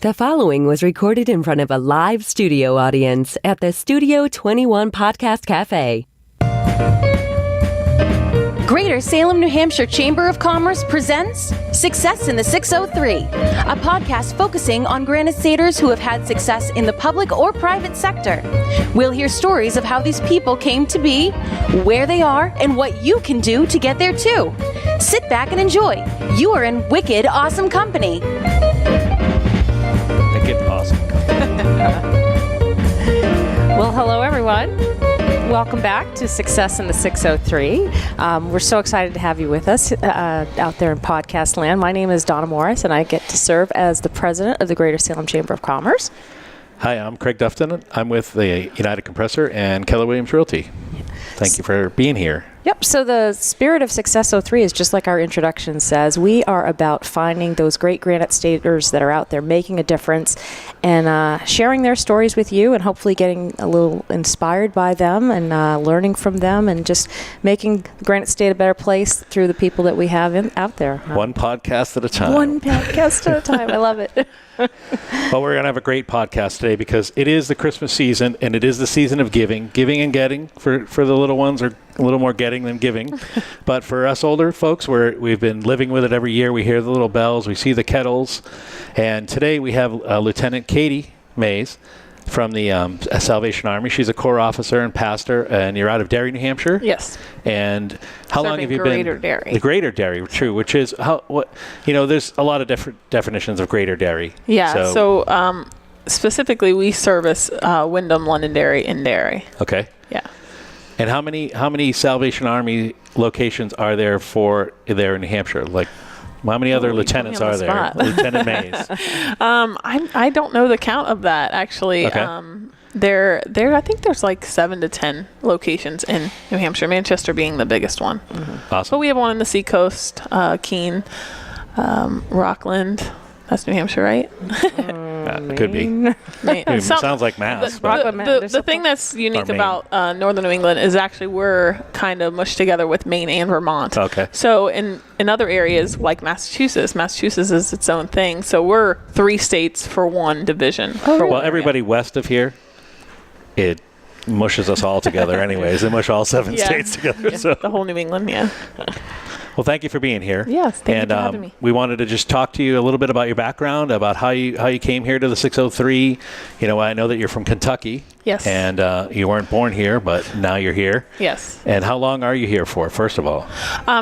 The following was recorded in front of a live studio audience at the Studio 21 Podcast Cafe. Greater Salem, New Hampshire Chamber of Commerce presents Success in the 603, a podcast focusing on Granite Staters who have had success in the public or private sector. We'll hear stories of how these people came to be, where they are, and what you can do to get there too. Sit back and enjoy. You are in wicked awesome company. Awesome. Well, hello, everyone. Welcome back to Success in the 603. We're so excited to have you with us out there in podcast land. My name is Donna Morris, and I get to serve as the president of the Greater Salem Chamber of Commerce. Hi, I'm Craig Dufton. I'm with the United Compressor and Keller Williams Realty. Thank you for being here. Yep. So the spirit of Success 03 is just like our introduction says. We are about finding those great Granite Staters that are out there making a difference and sharing their stories with you and hopefully getting a little inspired by them and learning from them and just making Granite State a better place through the people that we have out there. One podcast at a time. One podcast at a time. I love it. Well, we're going to have a great podcast today because it is the Christmas season and it is the season of giving and getting for the little ones, or a little more getting than giving. But for us older folks, we've been living with it every year. We hear the little bells, we see the kettles. And today we have Lieutenant Kathryn Mayes from the Salvation Army. She's a Corp Officer and Pastor, and you're out of Derry, New Hampshire? Yes. And how long have you Greater been? Derry. The Greater Derry, true, which is, there's a lot of different definitions of Greater Derry. Yeah, so specifically we service Wyndham, Londonderry, and Derry. Okay. Yeah. And how many Salvation Army locations are there there in New Hampshire? Like, how many other lieutenants are there? Lieutenant Mayes. I don't know the count of that, actually. Okay. I think there's like 7 to 10 locations in New Hampshire, Manchester being the biggest one. Mm-hmm. Awesome. But we have one in the Seacoast, Keene, Rockland. That's New Hampshire, right? Could be. Sounds like Mass. The thing that's unique about northern New England is actually we're kind of mushed together with Maine and Vermont. Okay. So in other areas like Massachusetts is its own thing. So we're 3 states for one division. Well, everybody west of here, it mushes us all together anyways. They mush all 7 states together. Yeah, so the whole New England, yeah. Well, thank you for being here. Yes, thank you for having me. We wanted to just talk to you a little bit about your background, about how you came here to the 603. I know that you're from Kentucky. Yes. And you weren't born here, but now you're here. Yes. And how long are you here for, first of all?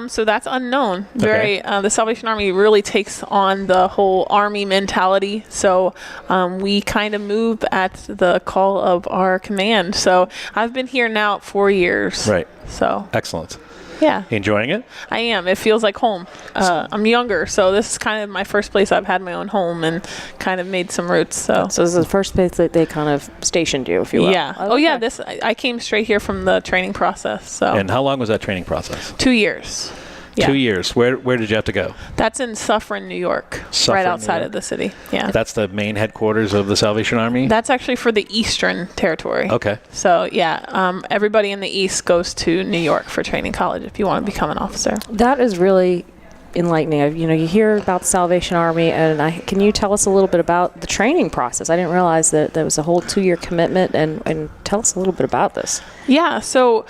So that's unknown. The Salvation Army really takes on the whole Army mentality. So we kind of move at the call of our command. So I've been here now 4 years. Right. So. Excellent. Yeah. Enjoying it? I am. It feels like home. I'm younger, so this is kind of my first place I've had my own home and kind of made some roots. So this is the first place that they kind of stationed you, if you will. Yeah. I came straight here from the training process. So. And how long was that training process? 2 years. Yeah. 2 years. Where did you have to go? That's in Suffern, New York, right outside of the city. Yeah. That's the main headquarters of the Salvation Army? That's actually for the Eastern Territory. Okay. So, yeah, everybody in the East goes to New York for training college if you want to become an officer. That is really enlightening. You hear about the Salvation Army, and can you tell us a little bit about the training process? I didn't realize that there was a whole 2-year commitment, and tell us a little bit about this. Yeah, so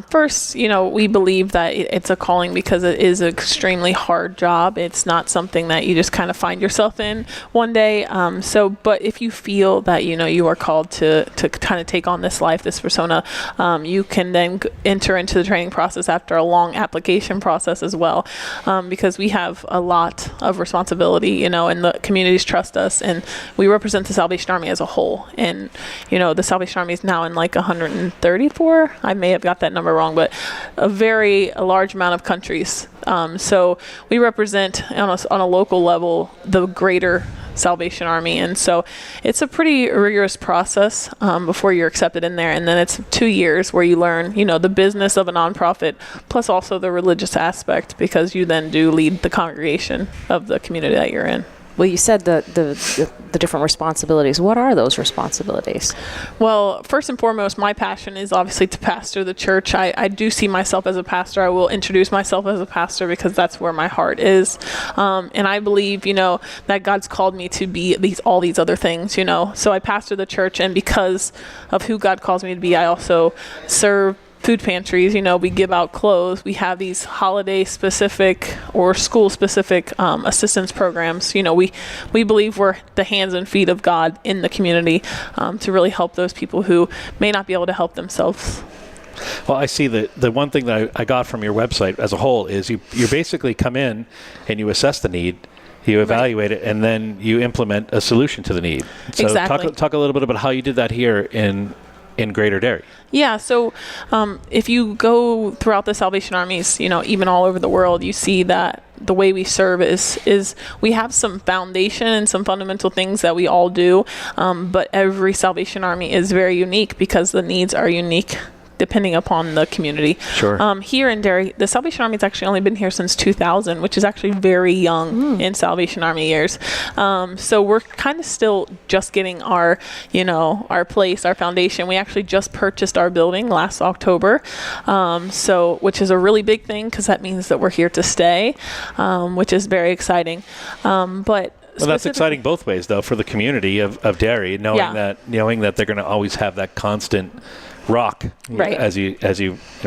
first, we believe that it's a calling because it is an extremely hard job. It's not something that you just kind of find yourself in one day. But if you feel that, you are called to kind of take on this life, this persona, you can then enter into the training process after a long application process as well. Because we have a lot of responsibility, and the communities trust us, and we represent the Salvation Army as a whole. And, the Salvation Army is now in like 134. I may have got that number wrong, but a large amount of countries. So we represent on a local level the greater Salvation Army, and so it's a pretty rigorous process before you're accepted in there, and then it's 2 years where you learn the business of a nonprofit plus also the religious aspect, because you then do lead the congregation of the community that you're in. Well, you said the different responsibilities. What are those responsibilities? Well, first and foremost, my passion is obviously to pastor the church. I do see myself as a pastor. I will introduce myself as a pastor because that's where my heart is. And I believe, that God's called me to be all these other things, So I pastor the church, and because of who God calls me to be, I also serve food pantries. We give out clothes. We have these holiday specific or school specific assistance programs. We believe we're the hands and feet of God in the community to really help those people who may not be able to help themselves. Well, I see that the one thing that I got from your website as a whole is you basically come in and you assess the need, you evaluate it, and then you implement a solution to the need. So exactly. talk a little bit about how you did that here in Greater Derry. Yeah, so if you go throughout the Salvation Armies, even all over the world, you see that the way we serve is we have some foundation and some fundamental things that we all do, but every Salvation Army is very unique because the needs are unique depending upon the community. Sure. Here in Derry, the Salvation Army's actually only been here since 2000, which is actually very young in Salvation Army years. So we're kind of still just getting our place, our foundation. We actually just purchased our building last October, which is a really big thing because that means that we're here to stay, which is very exciting. Well, that's exciting both ways, though, for the community of Derry, knowing that they're going to always have that constant rock, right? As you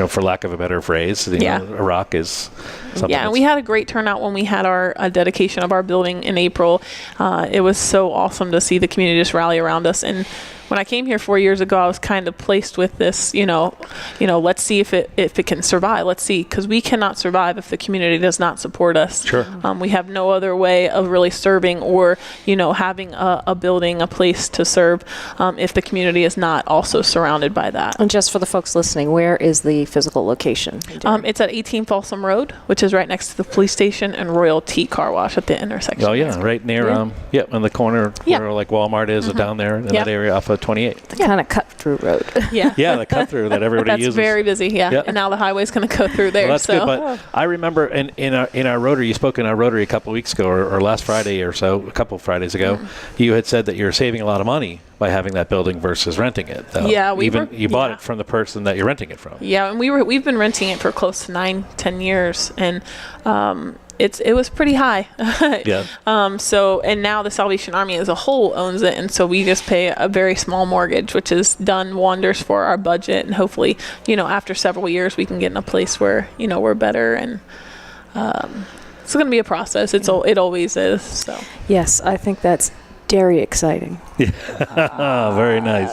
for lack of a better phrase, a rock is something. Yeah, and we had a great turnout when we had our dedication of our building in April. It was so awesome to see the community just rally around us. And when I came here 4 years ago, I was kind of placed with this, let's see if it can survive. Let's see, because we cannot survive if the community does not support us. Sure. We have no other way of really serving or, having a building, a place to serve if the community is not also surrounded by that. And just for the folks listening, where is the physical location? It's at 18 Folsom Road, which is right next to the police station and Royal Tea Car Wash at the intersection. Oh, yeah, right near, on the corner where like Walmart is down there in that area off of 28. The kind of cut-through road. Yeah. Yeah, the cut-through that everybody that's uses. That's very busy, yeah. And now the highway's going to go through there. Well, that's good, but I remember in our Rotary, you spoke in our Rotary a couple of weeks ago, or last Friday or so, a couple of Fridays ago, you had said that you're saving a lot of money by having that building versus renting it. Though. Yeah, you bought it from the person that you're renting it from. Yeah, and we've been renting it for close to 9-10 years, and it was pretty high. Yeah. And now the Salvation Army as a whole owns it, and so we just pay a very small mortgage, which has done wonders for our budget, and hopefully, after several years, we can get in a place where we're better, and it's going to be a process. It always is. So. Yes, I think that's very exciting. Yeah. Very nice.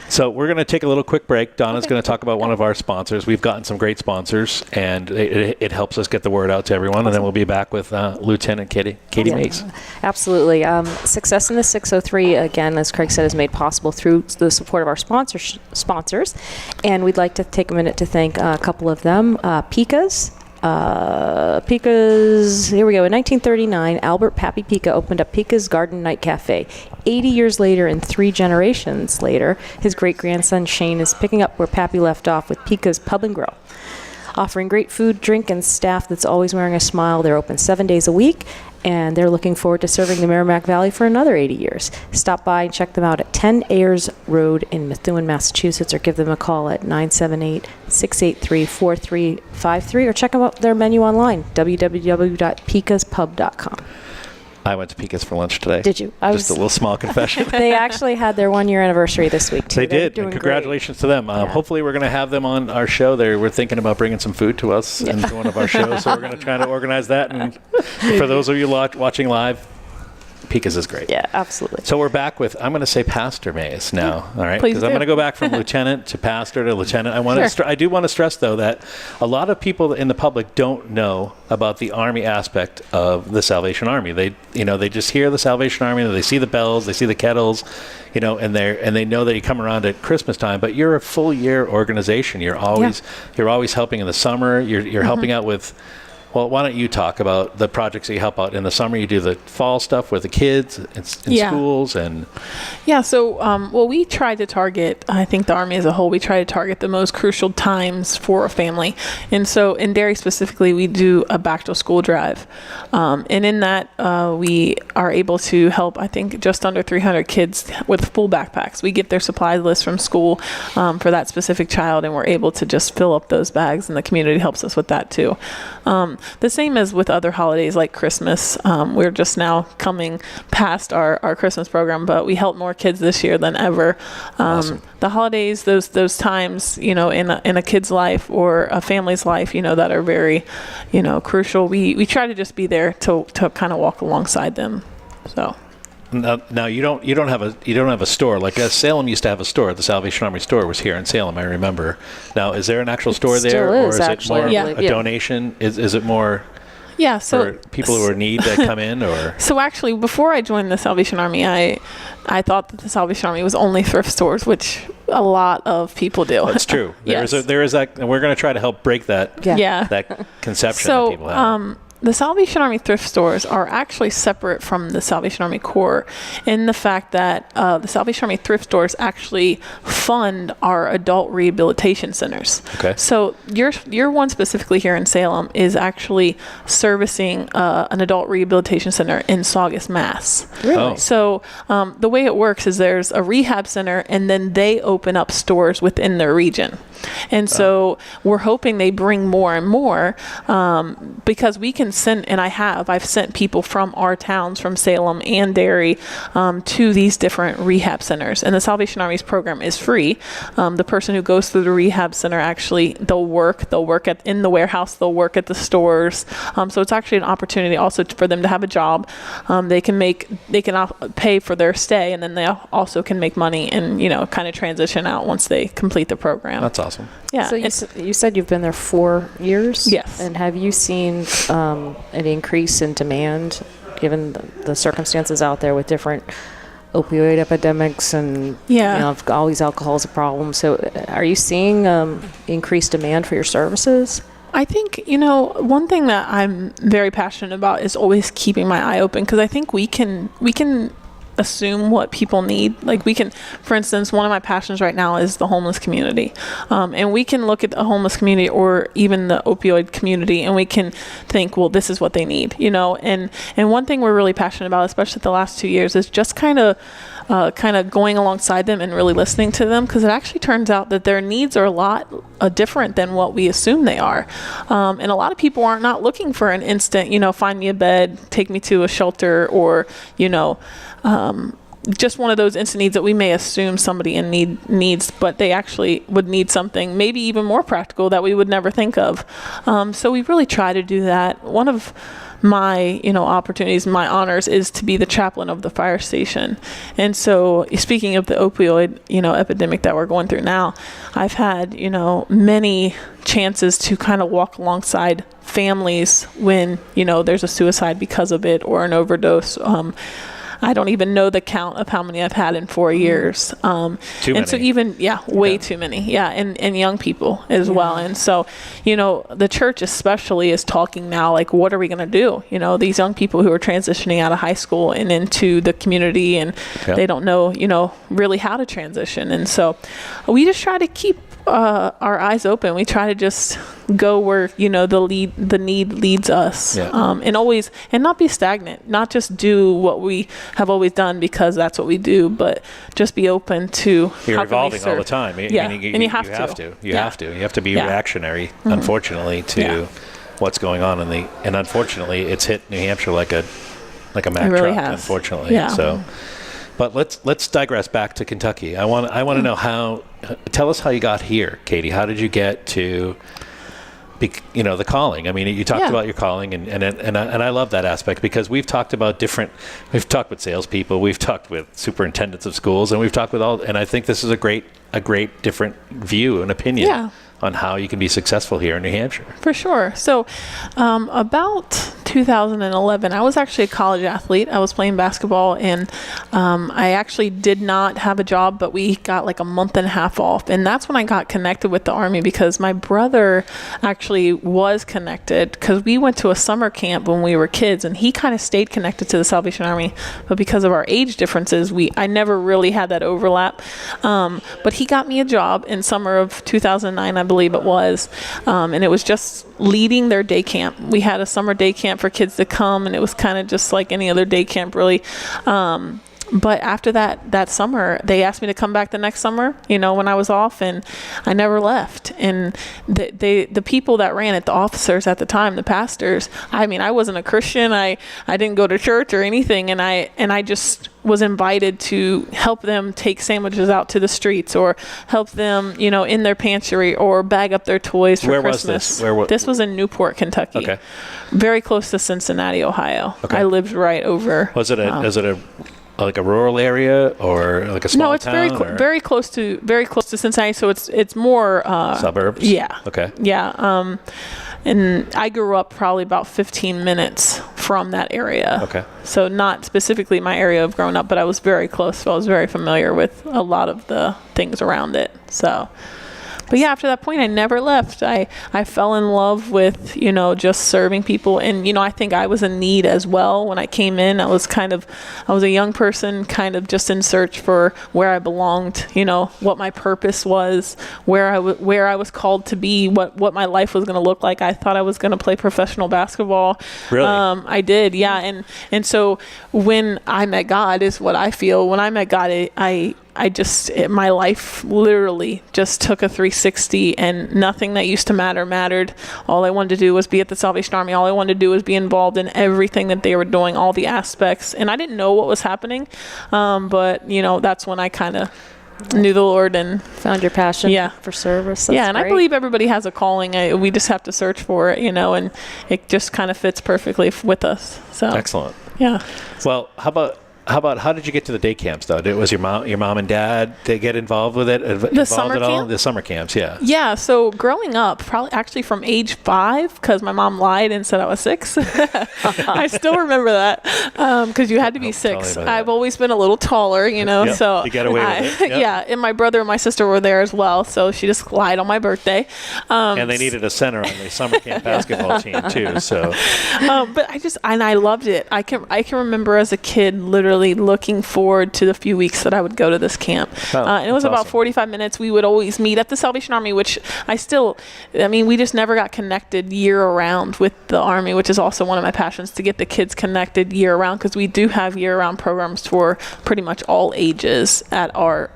So we're going to take a little quick break. Donna's going to talk about one of our sponsors. We've gotten some great sponsors, and it helps us get the word out to everyone. And then we'll be back with Lieutenant Katie Mayes. Absolutely. Success in the 603, again, as Craig said, is made possible through the support of our sponsors. And we'd like to take a minute to thank a couple of them. Pika's, here we go. In 1939, Albert Pappy Pika opened up Pika's Garden Night Cafe. 80 years later and 3 generations later, his great-grandson Shane is picking up where Pappy left off with Pika's Pub and Grill. Offering great food, drink, and staff that's always wearing a smile. They're open 7 days a week, and they're looking forward to serving the Merrimack Valley for another 80 years. Stop by and check them out at 10 Ayers Road in Methuen, Massachusetts, or give them a call at 978-683-4353, or check out their menu online, www.pikaspub.com. I went to Pika's for lunch today. Did you? Just a little small confession. They actually had their 1-year anniversary this week, too. They did. And congratulations to them. Hopefully we're going to have them on our show. We're thinking about bringing some food to us into one of our shows, so we're going to try to organize that. And for those of you watching live, Pika's is great. Yeah, absolutely. So we're back with, I'm going to say Pastor Mayes now, all right? Because I'm going to go back from lieutenant to pastor to lieutenant. I do want to stress, though, that a lot of people in the public don't know about the Army aspect of the Salvation Army. They just hear the Salvation Army, they see the bells, they see the kettles, and they know that you come around at Christmas time. But you're a full year organization. You're always helping in the summer. You're helping out with Well, why don't you talk about the projects that you help out in the summer? You do the fall stuff with the kids in schools and... Yeah, so, well, we try to target, I think the Army as a whole, we try to target the most crucial times for a family. And so in Derry specifically, we do a back to school drive. And in that, we are able to help, I think, just under 300 kids with full backpacks. We get their supply list from school for that specific child, and we're able to just fill up those bags, and the community helps us with that too. The same as with other holidays like Christmas. We're just now coming past our Christmas program, but we helped more kids this year than ever. Awesome. The holidays, those times, in a kid's life or a family's life, that are very, crucial. We try to just be there to kind of walk alongside them. So. Now you don't have a store like Salem used to have a store. The Salvation Army store was here in Salem, I remember. Now, is there an actual store there, or is it more a donation? Is it more? Yeah, so for people who are in need that come in, or? So actually, before I joined the Salvation Army, I thought that the Salvation Army was only thrift stores, which a lot of people do. That's true. Yes. There is that, and we're going to try to help break that. Yeah. That conception that people have. The Salvation Army thrift stores are actually separate from the Salvation Army Corps in the fact that the Salvation Army thrift stores actually fund our adult rehabilitation centers. Okay. So your one specifically here in Salem is actually servicing an adult rehabilitation center in Saugus, Mass. Really? Oh. So the way it works is there's a rehab center, and then they open up stores within their region. And so we're hoping they bring more and more because we can send, and I've sent people from our towns, from Salem and Derry, to these different rehab centers. And the Salvation Army's program is free. The person who goes through the rehab center, actually, they'll work in the warehouse, they'll work at the stores. So it's actually an opportunity also for them to have a job. They can pay for their stay, and then they also can make money and, kind of transition out once they complete the program. That's awesome. Yeah. So you said you've been there 4 years? Yes. And have you seen an increase in demand given the circumstances out there with different opioid epidemics and all these alcohol's a problem? So are you seeing increased demand for your services? I think, one thing that I'm very passionate about is always keeping my eye open, because I think we can assume what people need. Like we can, for instance, one of my passions right now is the homeless community. And we can look at the homeless community or even the opioid community, and we can think, well, this is what they need, and one thing we're really passionate about, especially the last 2 years, is just kind of going alongside them and really listening to them, because it actually turns out that their needs are a lot different than what we assume they are. And a lot of people are not looking for an instant, find me a bed, take me to a shelter, or, just one of those instant needs that we may assume somebody in need needs, but they actually would need something maybe even more practical that we would never think of. So we really try to do that. One of my, opportunities, my honors is to be the chaplain of the fire station. And so speaking of the opioid, epidemic that we're going through now, I've had, many chances to kind of walk alongside families when, there's a suicide because of it or an overdose. I don't even know the count of how many I've had in 4 years. Too many. So even, way too many. Yeah, and young people as well. And so, the church especially is talking now, like, what are we going to do? These young people who are transitioning out of high school and into the community, and they don't know, really how to transition. And so we just try to keep our eyes open. We try to just go where the need leads us, and not be stagnant. Not just do what we have always done because that's what we do, but just be open to. You're evolving all the time. And you have to. You have to be reactionary. Unfortunately, to what's going on and unfortunately, it's hit New Hampshire like a Mack really truck. has. Unfortunately, so. But let's digress back to Kentucky. I want to know how. Tell us how you got here, Katie. How did you get to, the calling? I mean, you talked about your calling, and I love that aspect, because we've talked about we've talked with salespeople, we've talked with superintendents of schools, and we've talked with and I think this is a great different view and opinion on how you can be successful here in New Hampshire. For sure. So about 2011. I was actually a college athlete. I was playing basketball, and I actually did not have a job, but we got like a month and a half off. And that's when I got connected with the Army, because my brother actually was connected, because we went to a summer camp when we were kids, and he kind of stayed connected to the Salvation Army. But because of our age differences, I never really had that overlap. But he got me a job in summer of 2009, I believe it was. And it was just leading their day camp. We had a summer day camp for kids to come, and it was kind of just like any other day camp, really. But after that summer, they asked me to come back the next summer, when I was off, and I never left. And the people that ran it, the officers at the time, the pastors, I wasn't a Christian. I didn't go to church or anything. And I just was invited to help them take sandwiches out to the streets, or help them, in their pantry, or bag up their toys for Christmas. Where was this? This was in Newport, Kentucky. Okay. Very close to Cincinnati, Ohio. Okay. I lived right over. Is it a rural area or like a small town? No, it's very close to Cincinnati. So it's more suburbs. Yeah. Okay. Yeah. And I grew up probably about 15 minutes from that area. Okay. So not specifically my area of growing up, but I was very close. So I was very familiar with a lot of the things around it. So. But yeah, after that point, I never left. I fell in love with, just serving people. And, I think I was in need as well when I came in. I was a young person, kind of just in search for where I belonged, what my purpose was, where I was called to be, what my life was going to look like. I thought I was going to play professional basketball. Really? I did, yeah. And so when I met God is what I feel. When I met God, my life literally just took a 360, and nothing that used to matter mattered. All I wanted to do was be at the Salvation Army. All I wanted to do was be involved in everything that they were doing, all the aspects. And I didn't know what was happening. But, that's when I kind of knew the Lord and found your passion for service. That's and great. I believe everybody has a calling. We just have to search for it, and it just kind of fits perfectly with us. So excellent. Yeah. Well, how did you get to the day camps though? Was your mom and dad to get involved with it? The summer camp? The summer camps, yeah. Yeah. So growing up, probably actually from age 5, because my mom lied and said I was 6. I still remember that because you had to be 6. I've always been a little taller, Yep. So you got away with it. Yep. Yeah. And my brother and my sister were there as well, so she just lied on my birthday. And they needed a center on the summer camp basketball team too. So. But I loved it. I can remember as a kid literally looking forward to the few weeks that I would go to this camp. And it was about 45 minutes. We would always meet at the Salvation Army, which we just never got connected year round with the Army, which is also one of my passions, to get the kids connected year round, because we do have year round programs for pretty much all ages at our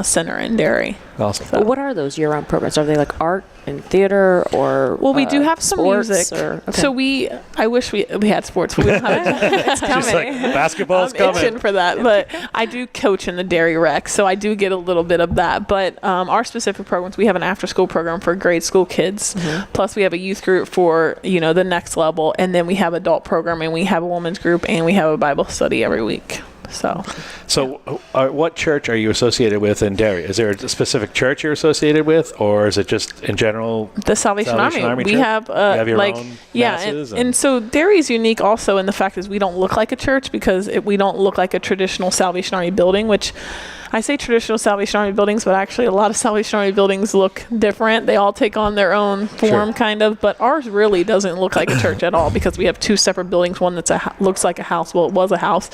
center in Derry. Awesome. So what are those year-round programs? Are they like art and theater, or we do have some music. Okay. So I wish we had sports, but we don't have it. It's coming. She's like, basketball's coming. Itching for that, but I do coach in the Derry Rec, so I do get a little bit of that. But our specific programs, we have an after-school program for grade school kids. Mm-hmm. Plus, we have a youth group for the next level, and then we have adult programming. We have a women's group, and we have a Bible study every week. What church are you associated with in Derry? Is there a specific church you're associated with, or is it just in general? The Salvation Army. We have you have your own masses, and so Derry's unique also in the fact is we don't look like a church, because we don't look like a traditional Salvation Army building, which I say traditional Salvation Army buildings, but actually a lot of Salvation Army buildings look different. They all take on their own form, kind of, but ours really doesn't look like a church at all, because we have 2 separate buildings. One that's looks like a house. Well, it was a house.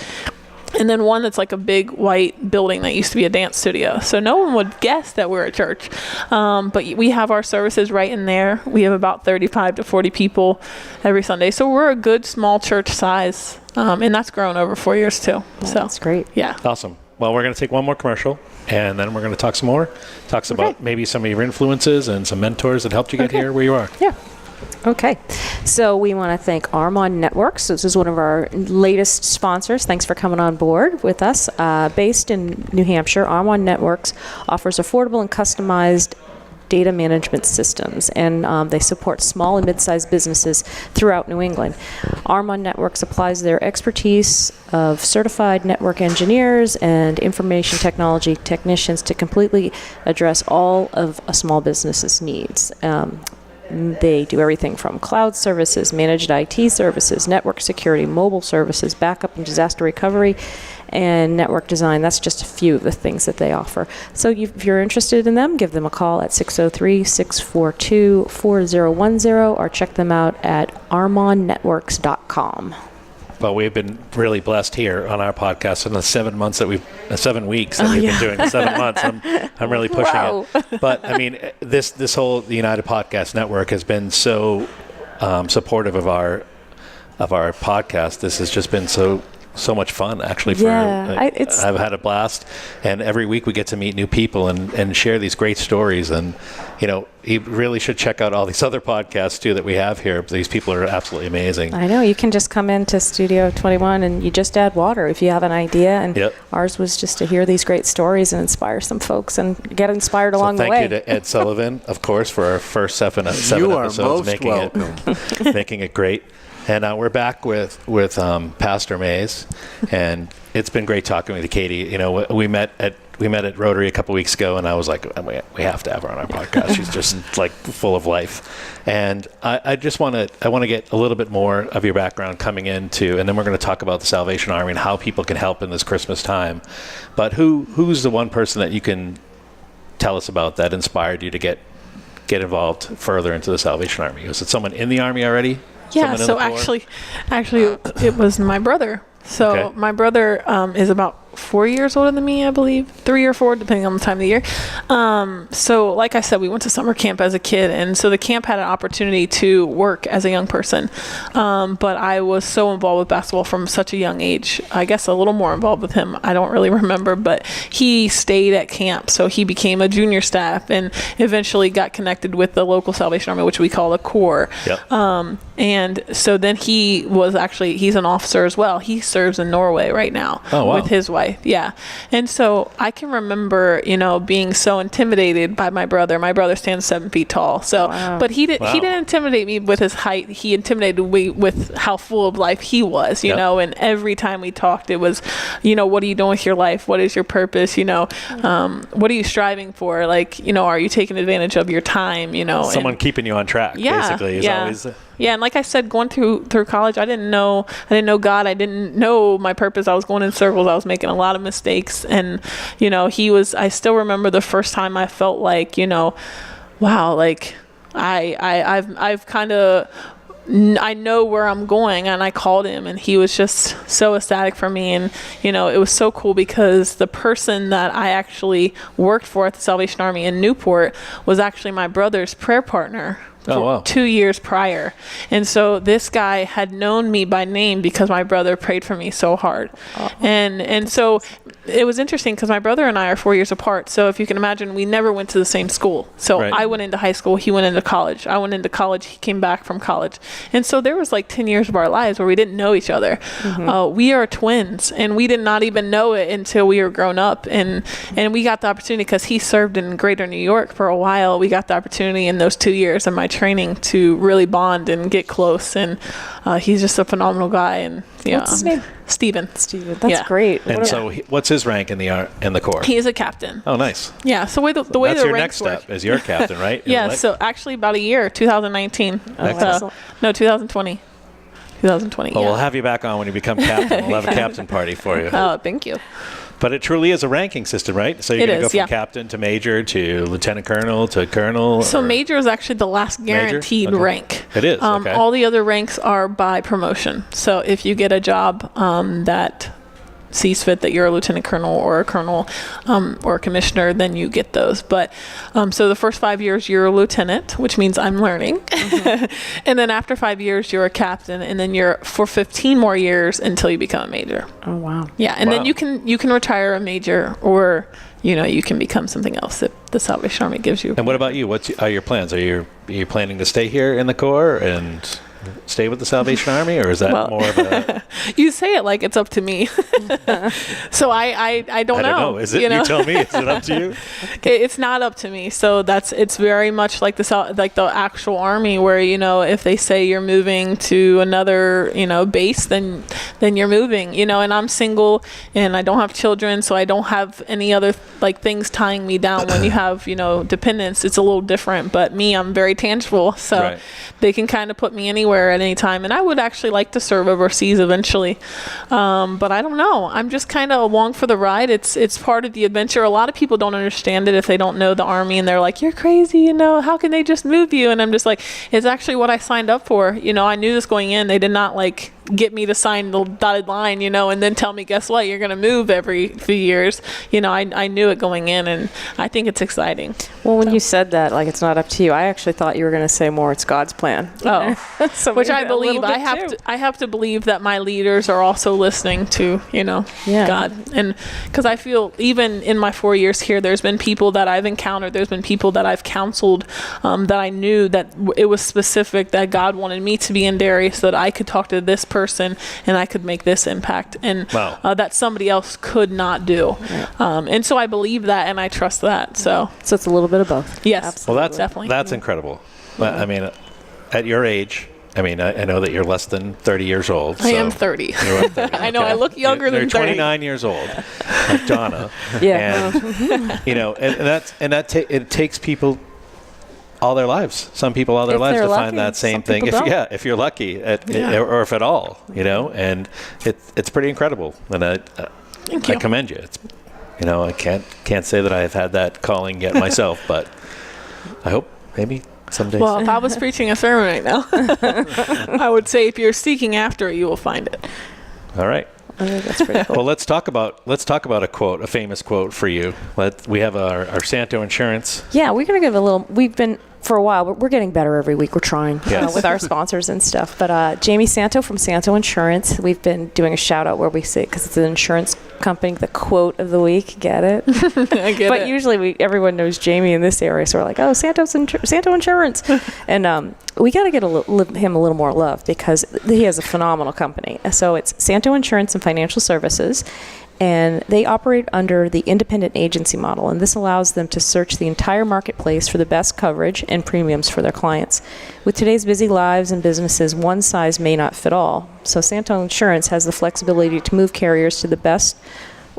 And then one that's like a big white building that used to be a dance studio. So no one would guess that we're a church. But we have our services right in there. We have about 35 to 40 people every Sunday. So we're a good small church size. And that's grown over 4 years too. So that's great. Yeah. Awesome. Well, we're going to take one more commercial, and then we're going to talk some more. Talks about maybe some of your influences and some mentors that helped you get here where you are. Yeah. Okay, so we want to thank Armon Networks. This is one of our latest sponsors. Thanks for coming on board with us. Based in New Hampshire, Armon Networks offers affordable and customized data management systems, and they support small and mid-sized businesses throughout New England. Armon Networks applies their expertise of certified network engineers and information technology technicians to completely address all of a small business's needs. They do everything from cloud services, managed IT services, network security, mobile services, backup and disaster recovery, and network design. That's just a few of the things that they offer. So if you're interested in them, give them a call at 603-642-4010 or check them out at armonnetworks.com. Well, we've been really blessed here on our podcast in the 7 months that 7 weeks that we've been doing. The 7 months, I'm really pushing it. But I mean, this whole the United Podcast Network has been so supportive of our podcast. This has just been so much fun, actually. I've had a blast, and every week we get to meet new people and share these great stories. And you really should check out all these other podcasts too that we have here. These people are absolutely amazing. I know. You can just come into Studio 21 and you just add water if you have an idea. And ours was just to hear these great stories and inspire some folks and get inspired along the way. Thank you to Ed Sullivan, of course, for our first seven episodes, making it great. And we're back with Pastor Mayes, and it's been great talking with you, Katie. We met at Rotary a couple weeks ago, and I was like, we have to have her on our podcast. She's just like full of life. And I want to get a little bit more of your background coming into, and then we're going to talk about the Salvation Army and how people can help in this Christmas time. But who's the one person that you can tell us about that inspired you to get involved further into the Salvation Army? Was it someone in the Army already? Yeah, so actually, it was my brother. So my brother is about 4 years older than me, I believe, 3 or 4, depending on the time of the year. So like I said, we went to summer camp as a kid, and so the camp had an opportunity to work as a young person. But I was so involved with basketball from such a young age. I guess a little more involved with him. I don't really remember, but he stayed at camp, so he became a junior staff and eventually got connected with the local Salvation Army, which we call a Corps. Yep. And so then he's an officer as well. He serves in Norway right now with his wife. Yeah. And so I can remember, being so intimidated by my brother. My brother stands 7 feet tall. So, but he didn't intimidate me with his height. He intimidated me with how full of life he was, and every time we talked, it was, what are you doing with your life? What is your purpose? What are you striving for? Like, are you taking advantage of your time? Someone keeping you on track, basically, is always. Yeah, and like I said, going through college, I didn't know God. I didn't know my purpose. I was going in circles. I was making a lot of mistakes, and I still remember the first time I felt like, wow, like I've kind of. I know where I'm going, and I called him, and he was just so ecstatic for me. And it was so cool because the person that I actually worked for at the Salvation Army in Newport was actually my brother's prayer partner. 2 years prior. And so this guy had known me by name because my brother prayed for me so hard. And so it was interesting because my brother and I are 4 years apart. So if you can imagine, we never went to the same school. So I went into high school, he went into college. I went into college, he came back from college. And so there was like 10 years of our lives where we didn't know each other. Mm-hmm. We are twins, and we did not even know it until we were grown up. And we got the opportunity because he served in Greater New York for a while. We got the opportunity in those 2 years of my training to really bond and get close. And he's just a phenomenal guy. And what's his name? Steven. That's great. And so what's his rank in the Corps? He is a captain. Oh, nice. Yeah. So the way that's the your ranks next step is your captain, right? Yeah. So actually about a year, 2019. No, 2020. 2020. Well, we'll have you back on when you become captain. We'll have a captain party for you. Oh, thank you. But it truly is a ranking system, right? So you're going to go from captain to major to lieutenant colonel to colonel? So major is actually the last guaranteed rank. It is, okay. All the other ranks are by promotion. So if you get a job that sees fit that you're a lieutenant colonel or a colonel or a commissioner, then you get those. But so the first 5 years you're a lieutenant, which means I'm learning. Mm-hmm. And then after 5 years you're a captain, and then you're for 15 more years until you become a major. Oh wow. Yeah, and then you can retire a major, or you can become something else that the Salvation Army gives you. And what about you? What are your plans? Are you planning to stay here in the Corps? And stay with the Salvation Army, or is that more of a... You say it like it's up to me. So I don't know. Is it? You tell me. Is it up to you? It's not up to me. So it's very much like the actual Army, where, if they say you're moving to another, base, then you're moving, and I'm single and I don't have children, so I don't have any other things tying me down. When you have, dependents, it's a little different, but me, I'm very tangible. So they can kind of put me anywhere at any time. And I would actually like to serve overseas eventually. But I don't know. I'm just kind of along for the ride. It's part of the adventure. A lot of people don't understand it if they don't know the Army, and they're like, you're crazy, how can they just move you? And I'm just like, it's actually what I signed up for. I knew this going in. They did not get me to sign the dotted line, and then tell me, guess what, you're going to move every few years. I knew it going in, and I think it's exciting. Well, when you said that, it's not up to you, I actually thought you were going to say more it's God's plan. Oh, so which I believe. I have to believe that my leaders are also listening to, God. And because I feel even in my 4 years here, there's been people that I've encountered, there's been people that I've counseled, that I knew that it was specific that God wanted me to be in Derry so that I could talk to this person and I could make this impact, and that somebody else could not do. And so I believe that, and I trust that. So it's a little bit of both. Yes. Absolutely. Well, definitely. That's incredible. I mean, at your age, I know that you're less than 30 years old. I am 30. You're 30. I know, I look younger than 30. You're 29 years old, like Donna. Yeah. And it takes people all their lives. Some people all their lives to find that same thing. If you're lucky, or if at all, and it's pretty incredible. And I commend you. It's, I can't say that I have had that calling yet myself, but I hope maybe someday. Well, if I was preaching a sermon right now, I would say if you're seeking after it, you will find it. All right. I think that's pretty cool. Well, let's talk about a famous quote for you. We have our Santo Insurance. Yeah, we're going to give a little. We've been for a while. We're getting better every week. We're trying with our sponsors and stuff. But Jamie Santo from Santo Insurance, we've been doing a shout out where we say, because it's an insurance company, the quote of the week. Get it? I get but it. Usually everyone knows Jamie in this area, so we're like, oh, Santo Insurance, and we got to get him a little more love because he has a phenomenal company. So it's Santo Insurance and Financial Services. And they operate under the independent agency model, and this allows them to search the entire marketplace for the best coverage and premiums for their clients. With today's busy lives and businesses, one size may not fit all. So Santo Insurance has the flexibility to move carriers to the best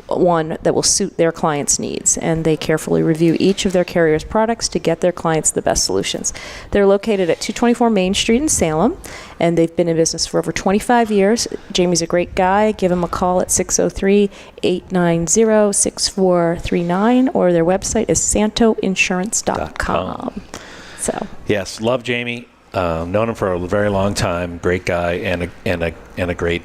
one that will suit their clients' needs, and they carefully review each of their carriers' products to get their clients the best solutions. They're located at 224 Main Street in Salem, and they've been in business for over 25 years. Jamie's a great guy. Give him a call at 603-890-6439, or their website is santoinsurance.com. So yes, love Jamie. Known him for a very long time. Great guy and a great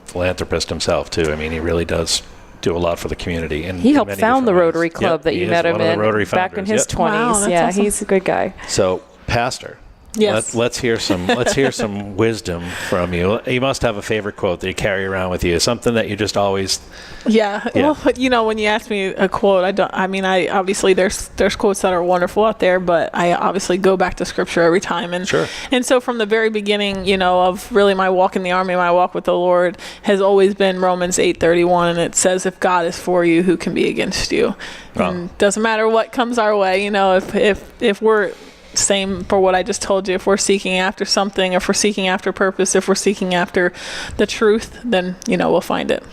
philanthropist himself too. I mean, he really does do a lot for the community. And he helped found the Rotary Club that you met him in back in his 20s. Wow, yeah, awesome. He's a good guy. So, Pastor, yes. let's hear some wisdom from you. You must have a favorite quote that you carry around with you, something that you just always. Yeah. Well, when you ask me a quote, I obviously there's quotes that are wonderful out there, but I obviously go back to scripture every time. And sure. And so from the very beginning, of really my walk in the Army, my walk with the Lord has always been Romans 8:31, and it says, if God is for you, who can be against you? Wow. And doesn't matter what comes our way, if we're same for what I just told you, if we're seeking after something, if we're seeking after purpose, if we're seeking after the truth, then we'll find it.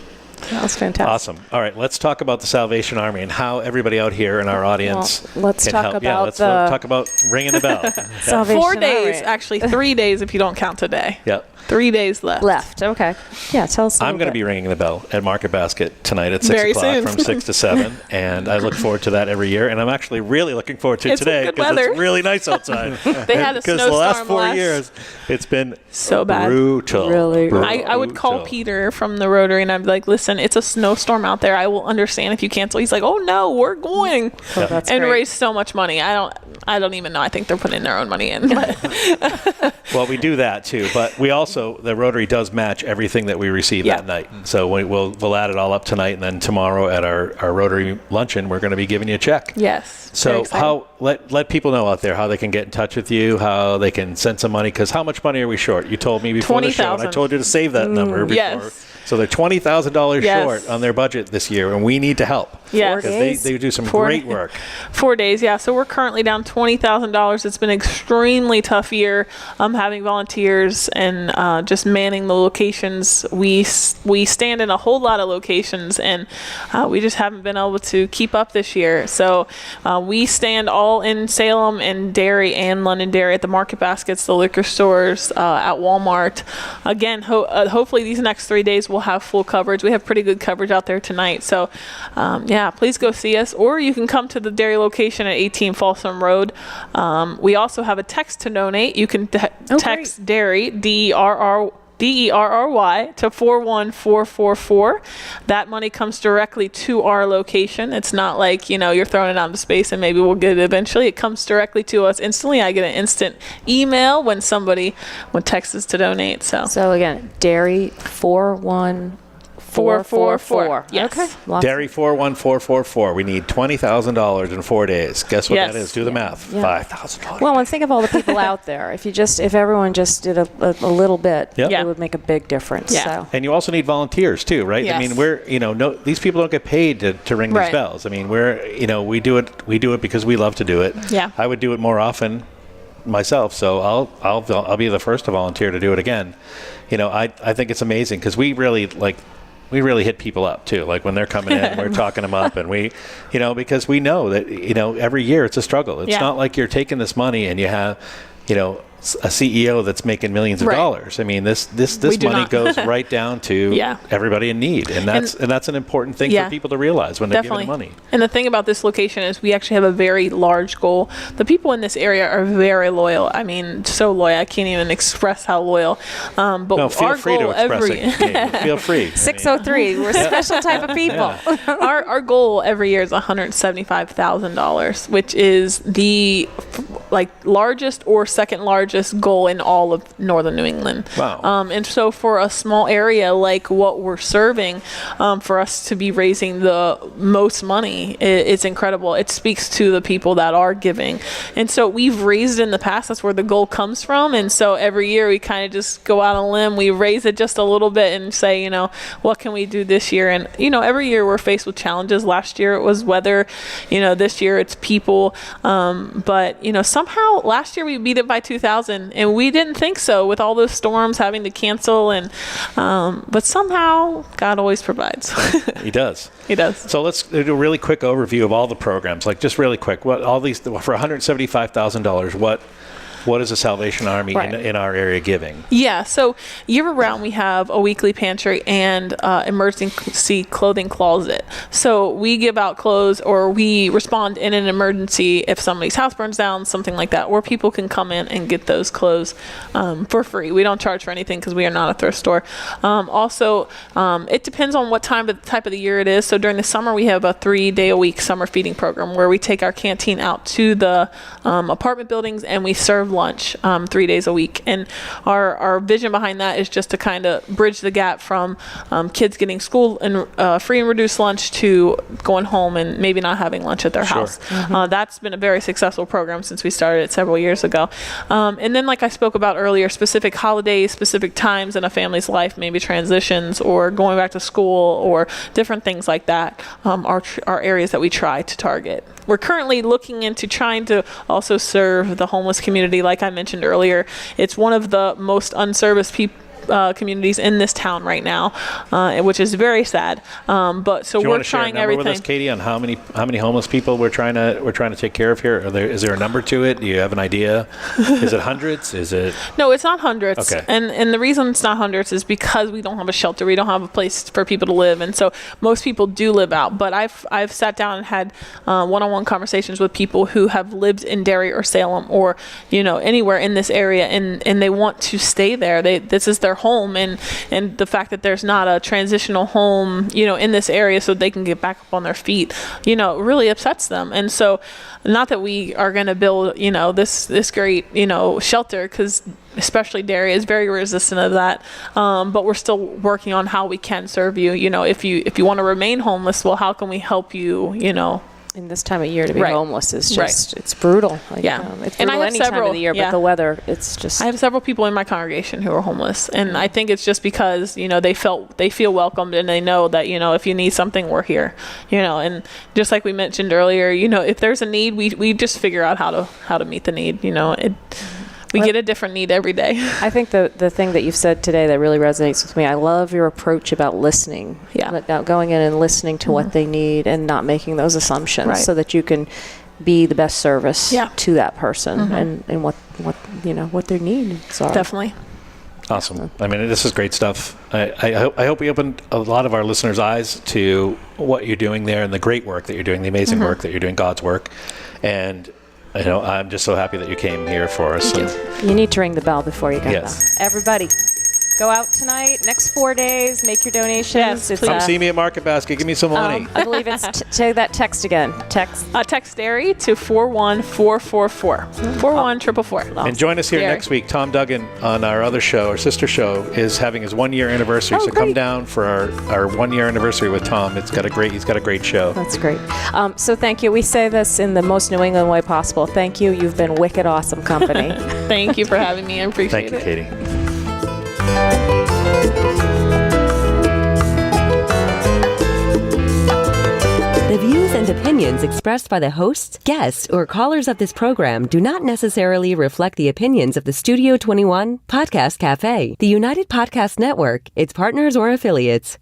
That's fantastic. Awesome. All right, let's talk about the Salvation Army and how everybody out here in our audience let's can talk help. about Let's talk about ringing the bell. Salvation 4 days, Army. actually 3 days if you don't count today. Yep. 3 days left. Okay. Yeah, tell us. I'm going to be ringing the bell at Market Basket tonight at 6 Very o'clock soon. from 6 to 7, and I look forward to that every year. And I'm actually really looking forward to It's today good because weather. it's really nice outside. They had a because snowstorm the last 4 last- years it's been So bad. brutal. Really? I would call Brutal. Peter from the Rotary and I'd be like, listen, it's a snowstorm out there. I will understand if you cancel. He's like, oh no, we're going. Oh, that's and great. raise so much money. I don't even know. I think they're putting their own money in. But Well, we do that too, but we also, the Rotary does match everything that we receive that night. So we'll add it all up tonight, and then tomorrow at our Rotary luncheon, we're going to be giving you a check. Yes. So let people know out there how they can get in touch with you, how they can send some money, because how much money are we short? You told me before the show, and I told you to save that number before. Yes. So they're $20,000 short on their budget this year, and we need to help. Yes. Because they do some great work. 4 days, yeah. So we're currently down $20,000. It's been an extremely tough year having volunteers and just manning the locations. We stand in a whole lot of locations, and we just haven't been able to keep up this year. So we stand all in Salem and Derry and Londonderry at the market baskets, the liquor stores, at Walmart. Again, hopefully these next 3 days we'll have full coverage. We have pretty good coverage out there tonight. So, please go see us, or you can come to the Derry location at 18 Folsom Road. We also have a text to donate. You can text Derry, DERRY to 41444. That money comes directly to our location. It's not like, you're throwing it out into space and maybe we'll get it eventually. It comes directly to us instantly. I get an instant email when somebody texts us to donate. So again, Derry 41444. Yes. Okay. Derry 41444. We need $20,000 in 4 days. Guess what that is? Do the math. $5,000. Well, and think of all the people out there. If everyone just did a little bit, it would make a big difference. Yeah. So. And you also need volunteers too, right? Yes. I mean, these people don't get paid to ring these bells. I mean, we do it because we love to do it. Yeah. I would do it more often myself, so I'll be the first to volunteer to do it again. I think it's amazing because we really hit people up too. Like when they're coming in, we're talking them up, and because we know that, every year it's a struggle. It's not like you're taking this money and you have, a CEO that's making millions of dollars. I mean, this money goes right down to everybody in need, and that's an important thing for people to realize when they're giving money. And the thing about this location is we actually have a very large goal. The people in this area are very loyal. I mean, so loyal. I can't even express how loyal. But no, feel our free goal to express it. Feel free. 603. We're a special type of people. Our goal every year is $175,000, which is the largest or second largest goal in all of northern New England. Wow. And so for a small area like what we're serving, for us to be raising the most money, it's incredible. It speaks to the people that are giving. And so we've raised in the past. That's where the goal comes from. And so every year we kind of just go out on a limb. We raise it just a little bit and say, what can we do this year? And, every year we're faced with challenges. Last year it was weather. This year it's people. But, somehow last year we beat it by 2,000, and we didn't think so with all those storms having to cancel. And but somehow God always provides. He does. He does. So let's do a really quick overview of all the programs. Just really quick, what all these for $175,000? What is the Salvation Army in our area giving? Yeah, so year-round we have a weekly pantry and emergency clothing closet. So we give out clothes, or we respond in an emergency if somebody's house burns down, something like that, or people can come in and get those clothes for free. We don't charge for anything because we are not a thrift store. Also, it depends on what type of the year it is. So during the summer we have a 3-day-a-week summer feeding program where we take our canteen out to the apartment buildings and we serve lunch 3 days a week. And our vision behind that is just to kind of bridge the gap from kids getting school and free and reduced lunch to going home and maybe not having lunch at their house. Mm-hmm. That's been a very successful program since we started it several years ago. And then, like I spoke about earlier, specific holidays, specific times in a family's life, maybe transitions or going back to school or different things like that, are areas that we try to target. We're currently looking into trying to also serve the homeless community. Like I mentioned earlier, it's one of the most unserviced communities in this town right now, which is very sad. But so we're trying everything. With us, Katie, on how many homeless people we're trying to take care of here? Is there a number to it? Do you have an idea? Is it hundreds? Is it? No, it's not hundreds. Okay. And the reason it's not hundreds is because we don't have a shelter. We don't have a place for people to live, and so most people do live out. But I've sat down and had one-on-one conversations with people who have lived in Derry or Salem or anywhere in this area, and they want to stay there. This is their their home, and the fact that there's not a transitional home, in this area so they can get back up on their feet, really upsets them. And so, not that we are going to build, this great, shelter, because especially Derry is very resistant of that. But we're still working on how we can serve you. If you want to remain homeless, well, how can we help you, In this time of year to be Right. homeless is Right. just, it's brutal. Yeah. It's And I brutal have any time several- of the year, yeah. but the weather, it's just. I have several people in my congregation who are homeless, and I think it's just because they feel welcomed, and they know that if you need something, we're here. And just like we mentioned earlier, if there's a need, we just figure out how to meet the need. We get a different need every day. I think the thing that you've said today that really resonates with me, I love your approach about listening. Yeah. About going in and listening to what they need and not making those assumptions, Right. so that you can be the best service Yeah. to that person and what their needs are. Definitely. Awesome. I mean, this is great stuff. I hope we opened a lot of our listeners' eyes to what you're doing there and the great work that you're doing, the amazing work that you're doing, God's work. And I'm just so happy that you came here for us. Thank you. You need to ring the bell before you go. Yes. Everybody, go out tonight. Next 4 days, make your donations. Yes, It's, please. Come see me at Market Basket. Give me some money. I believe it's say that text again. Text. Text Derry to 41444. 41444. And join us here Derry. next week. Tom Duggan on our other show, our sister show, is having his 1-year anniversary. Oh, So come great. down for our 1-year anniversary with Tom. He's got a great show. That's great. So thank you. We say this in the most New England way possible. Thank you. You've been wicked awesome company. Thank you for having me. I appreciate Thank you, it. Katie. The views and opinions expressed by the hosts, guests, or callers of this program do not necessarily reflect the opinions of the Studio 21 Podcast Cafe, the United Podcast Network, its partners, or affiliates.